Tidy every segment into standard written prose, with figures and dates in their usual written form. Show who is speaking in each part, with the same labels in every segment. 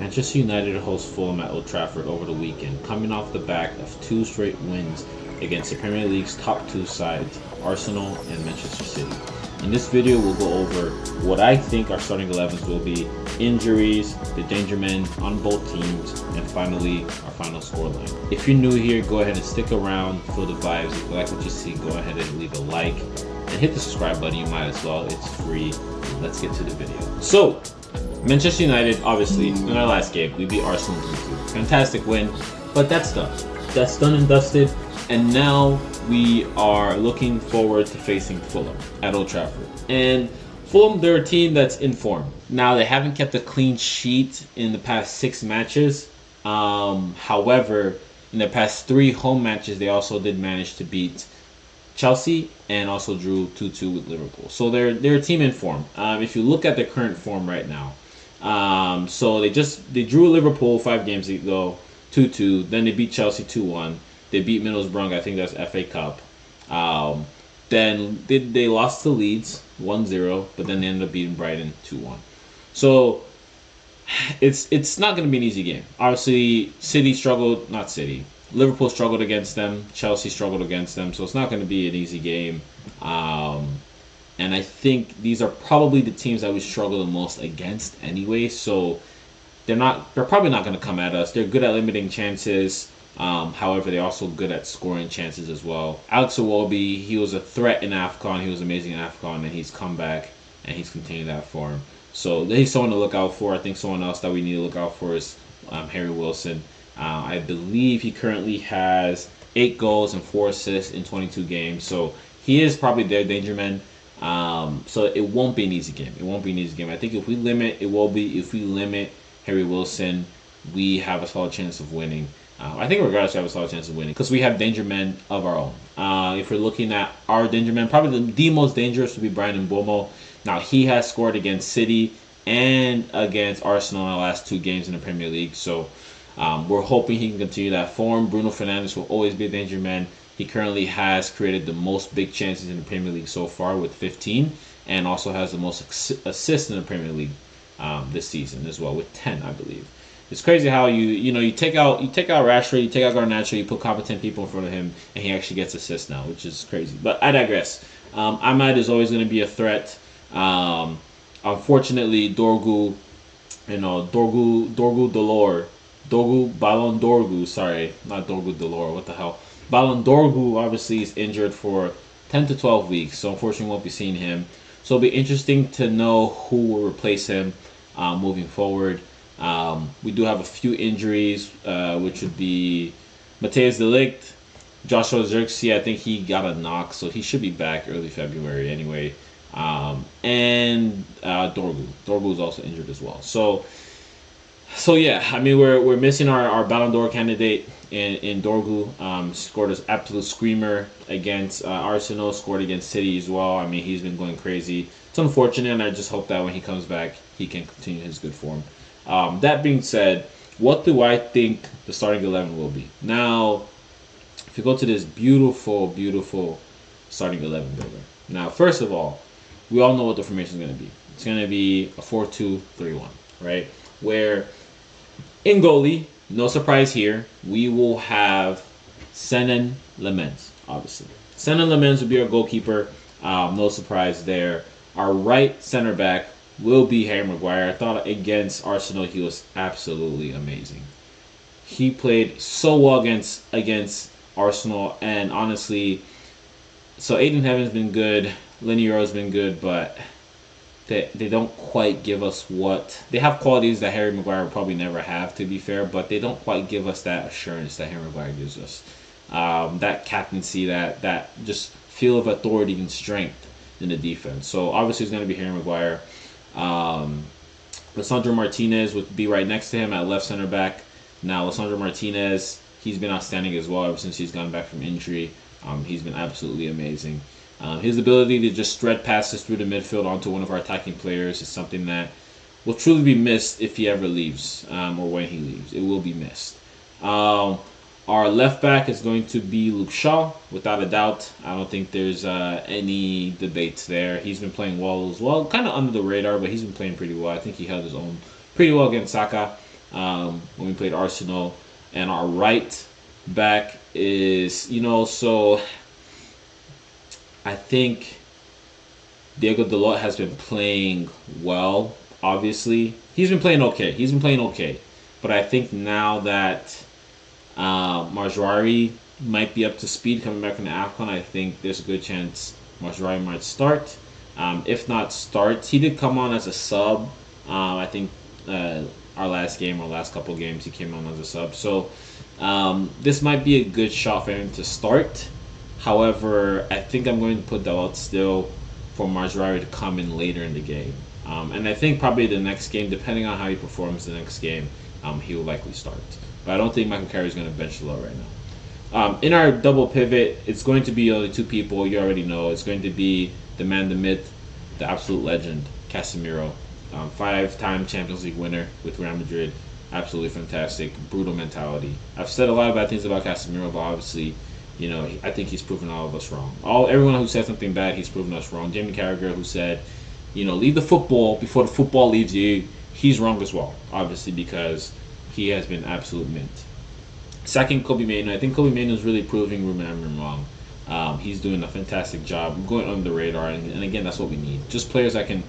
Speaker 1: Manchester United host Fulham at Old Trafford over the weekend, coming off the back of two straight wins against the Premier League's top two sides, Arsenal and Manchester City. In this video, we'll go over what I think our starting 11s will be, injuries, the dangermen on both teams, and finally, our final scoreline. If you're new here, go ahead and stick around, feel the vibes. If you like what you see, go ahead and leave a like, and hit the subscribe button. You might as well, it's free. Let's get to the video. So, Manchester United, obviously, in our last game, we beat Arsenal 2-2. Fantastic win, but that's done. That's done and dusted, and now we are looking forward to facing Fulham at Old Trafford. And Fulham, they're a team that's in form. Now, they haven't kept a clean sheet in the past 6 matches. However, in the past 3 home matches, they also did manage to beat Chelsea and also drew 2-2 with Liverpool. So they're a team in form. If you look at their current form right now, so they drew Liverpool 5 games ago, 2-2. Then they beat Chelsea 2-1. They beat Middlesbrough, I think that's FA Cup. Then they lost to Leeds 1-0, but then they ended up beating Brighton 2-1. So it's not going to be an easy game. Obviously, Liverpool struggled against them. Chelsea struggled against them. So it's not going to be an easy game. And I think these are probably the teams that we struggle the most against anyway. So they're probably not going to come at us. They're good at limiting chances. However, they're also good at scoring chances as well. Alex Iwobi, he was a threat in AFCON. He was amazing in AFCON, and he's come back and he's continued that form. So he's someone to look out for. I think someone else that we need to look out for is Harry Wilson. I believe he currently has 8 goals and 4 assists in 22 games. So he is probably their danger man. So it won't be an easy game. I think if we limit Harry Wilson, we have a solid chance of winning. I think regardless, we have a solid chance of winning because we have danger men of our own. If we're looking at our danger men, probably the most dangerous would be Brian Mbeumo. Now, he has scored against City and against Arsenal in the last 2 games in the Premier League. So we're hoping he can continue that form. Bruno Fernandes will always be a danger man. He currently has created the most big chances in the Premier League so far with 15, and also has the most assists in the Premier League this season as well with 10, I believe. It's crazy how you take out Rashford, you take out Garnacho, you put competent people in front of him, and he actually gets assists now, which is crazy. But I digress. Ahmad is always going to be a threat. Unfortunately, Dorgu Ballon Dorgu, sorry, not Dorgu Delor, what the hell? Ballon Dorgu obviously is injured for 10 to 12 weeks, so unfortunately we won't be seeing him. So it'll be interesting to know who will replace him moving forward. We do have a few injuries, which would be Matthias de Ligt, Joshua Zirkzee. I think he got a knock, so he should be back early February anyway. And Dorgu. Dorgu is also injured as well. So yeah, I mean we're missing our Ballon d'Or candidate in Dorgu. Scored an absolute screamer against Arsenal. Scored against City as well. I mean he's been going crazy. It's unfortunate, and I just hope that when he comes back, he can continue his good form. That being said, what do I think the starting 11 will be? Now, if you go to this beautiful, beautiful starting 11 builder. Now, first of all, we all know what the formation is going to be. It's going to be a 4-2-3-1, right? Where in goalie, no surprise here, we will have Senan Lemens, obviously. Senan Lemens will be our goalkeeper. No surprise there. Our right center back will be Harry Maguire. I thought against Arsenal he was absolutely amazing. He played so well against Arsenal, and honestly, so Aiden Heaven's been good, Lineuro's been good, but they don't quite give us what they have. Qualities that Harry Maguire will probably never have, to be fair, but they don't quite give us that assurance that Harry Maguire gives us. That captaincy, that just feel of authority and strength in the defense. So obviously it's going to be Harry Maguire. Lisandro Martinez would be right next to him at left center back. Now, Lisandro Martinez, he's been outstanding as well ever since he's gone back from injury. He's been absolutely amazing. His ability to just thread passes through the midfield onto one of our attacking players is something that will truly be missed if he ever leaves, or when he leaves. It will be missed. Our left back is going to be Luke Shaw, without a doubt. I don't think there's any debates there. He's been playing well as well. Kind of under the radar, but he's been playing pretty well. I think he held his own pretty well against Saka. when we played Arsenal. And our right back is, so I think Diego Dalot has been playing well. Obviously, he's been playing okay. But I think now that Marjorie might be up to speed coming back from the AFCON, I think there's a good chance Marjorie might start. If not starts, he did come on as a sub. I think our last couple games, he came on as a sub. So this might be a good shot for him to start. However, I think I'm going to put Dalot still for Marjorie to come in later in the game. And I think probably the next game, depending on how he performs the next game, he will likely start. But I don't think Michael Carey is going to bench Dalot right now. In our double pivot, it's going to be only two people. You already know. It's going to be the man, the myth, the absolute legend, Casemiro. 5-time Champions League winner with Real Madrid. Absolutely fantastic. Brutal mentality. I've said a lot of bad things about Casemiro, but obviously, I think he's proven all of us wrong. Everyone who said something bad, he's proven us wrong. Jamie Carragher, who said, leave the football before the football leaves you, he's wrong as well, obviously, because he has been absolute mint. Second, Kobe Mainoo. I think Kobe Mainoo is really proving Ruben Amorim wrong. He's doing a fantastic job going under the radar, and again, that's what we need. Just players that can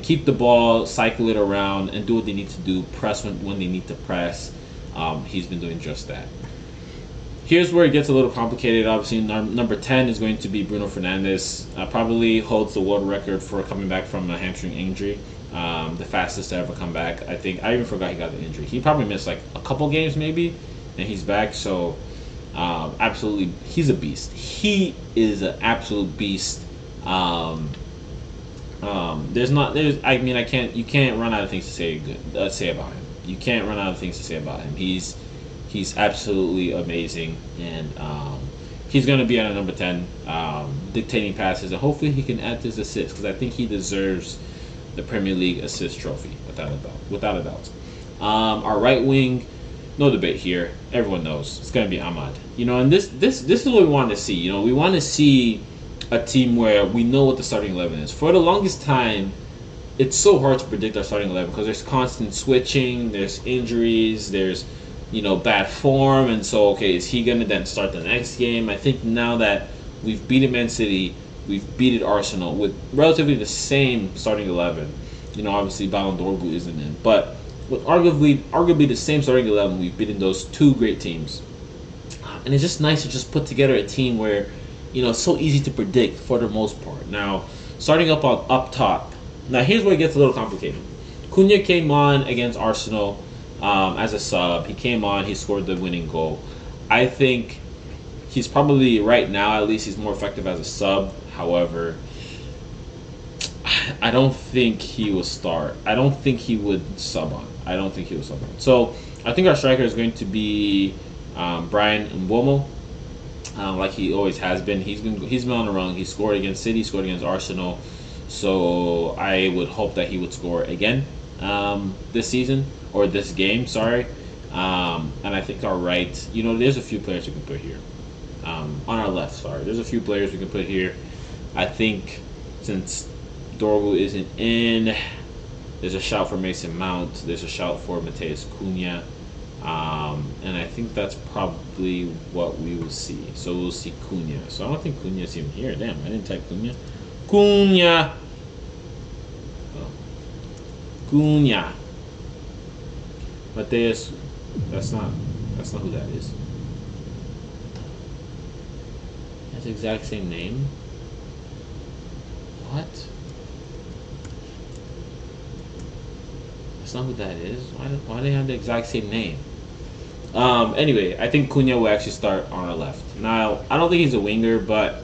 Speaker 1: keep the ball, cycle it around, and do what they need to do, press when they need to press. He's been doing just that. Here's where it gets a little complicated. Obviously, number 10 is going to be Bruno Fernandes. Probably holds the world record for coming back from a hamstring injury. The fastest to ever come back. I think I even forgot he got the injury. He probably missed like a couple games maybe, and he's back. So absolutely, he's a beast. He is an absolute beast. You can't run out of things to say about him. You can't run out of things to say about him. He's absolutely amazing, and he's going to be at a number 10, dictating passes, and hopefully he can add his assists, because I think he deserves the Premier League assist trophy, without a doubt. Our right wing, no debate here. Everyone knows it's going to be Ahmad. And this is what we want to see. We want to see a team where we know what the starting 11 is. For the longest time, it's so hard to predict our starting 11 because there's constant switching, there's injuries, there's bad form, and so is he gonna then start the next game? I think now that we've beaten Man City, we've beaten Arsenal with relatively the same starting 11. Obviously Ballon d'Orgu isn't in, but with arguably the same starting 11, we've beaten those two great teams, and it's just nice to just put together a team where it's so easy to predict for the most part. Now, starting up top. Now here's where it gets a little complicated. Cunha came on against Arsenal as a sub. He came on, he scored the winning goal. I think he's probably, right now at least, he's more effective as a sub. However, I don't think he will start. I don't think he would sub on. So I think our striker is going to be Brian Mbeumo, like he always has been. He's been on the run. He scored against City, scored against Arsenal. So I would hope that he would score again this season. Or this game, sorry. And I think our right, there's a few players we can put here. On our left, sorry. There's a few players we can put here. I think since Dorgu isn't in, there's a shout for Mason Mount. There's a shout for Mateus Cunha. And I think that's probably what we will see. So we'll see Cunha. So I don't think Cunha's even here. Damn, I didn't type Cunha. Cunha! Mateus, that's not who that is. That's the exact same name. What? That's not who that is. Why do they have the exact same name? Anyway, I think Cunha will actually start on our left. Now, I don't think he's a winger, but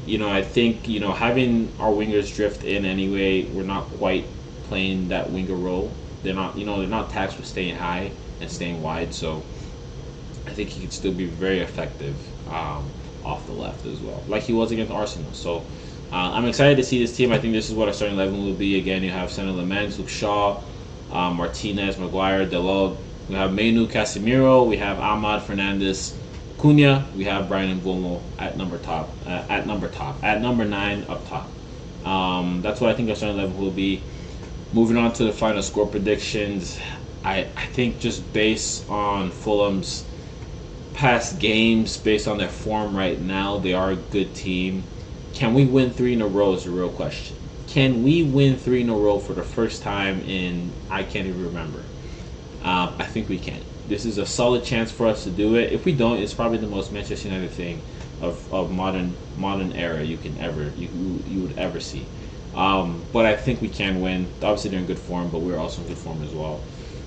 Speaker 1: I think having our wingers drift in anyway, we're not quite playing that winger role. They're not tasked with staying high and staying wide, so I think he could still be very effective off the left as well, like he was against Arsenal. So I'm excited to see this team. I think this is what our starting 11 will be. Again, you have Sané Lamens, Luke Shaw, Martinez, Maguire, Dalot. We have Mainoo, Casemiro. We have Ahmad, Fernandes, Cunha. We have Brian Mbeumo at number 9 up top. That's what I think our starting 11 will be. Moving on to the final score predictions, I think just based on Fulham's past games, based on their form right now, they are a good team. Can we win 3 in a row is a real question. Can we win 3 in a row for the first time in I can't even remember? I think we can. This is a solid chance for us to do it. If we don't, it's probably the most Manchester United thing of modern era you would ever see. But I think we can win. Obviously, they're in good form, but we're also in good form as well.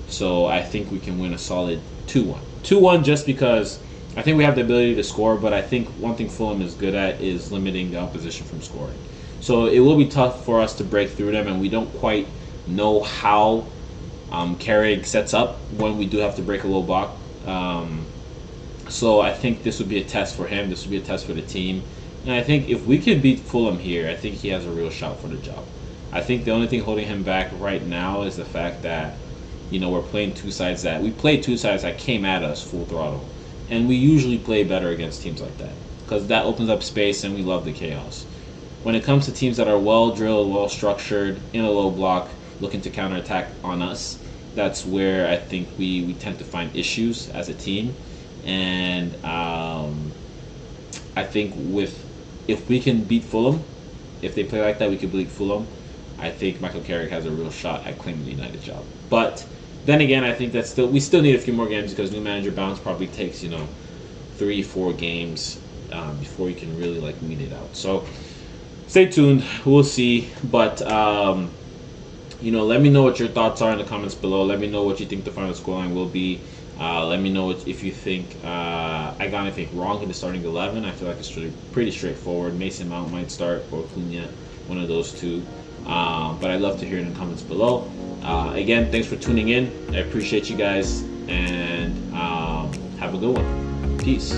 Speaker 1: So I think we can win a solid 2-1. 2-1 just because I think we have the ability to score, but I think one thing Fulham is good at is limiting the opposition from scoring. So it will be tough for us to break through them, and we don't quite know how Carrick sets up when we do have to break a low block. So I think this would be a test for him. This would be a test for the team. And I think if we can beat Fulham here, I think he has a real shot for the job. I think the only thing holding him back right now is the fact that, we're playing we played 2 sides that came at us full throttle. And we usually play better against teams like that because that opens up space and we love the chaos. When it comes to teams that are well drilled, well structured, in a low block, looking to counterattack on us, that's where I think we tend to find issues as a team. And I think if we can beat Fulham, if they play like that, we can beat Fulham. I think Michael Carrick has a real shot at claiming the United job. But then again, I think we still need a few more games because new manager bounce probably takes 3-4 games before you can really weed it out. So stay tuned. We'll see. But let me know what your thoughts are in the comments below. Let me know what you think the final scoreline will be. Let me know if you think I got anything wrong in the starting 11. I feel like it's pretty straightforward. Mason Mount might start or Cunha, one of those two. But I'd love to hear in the comments below. Again, thanks for tuning in. I appreciate you guys, and have a good one. Peace.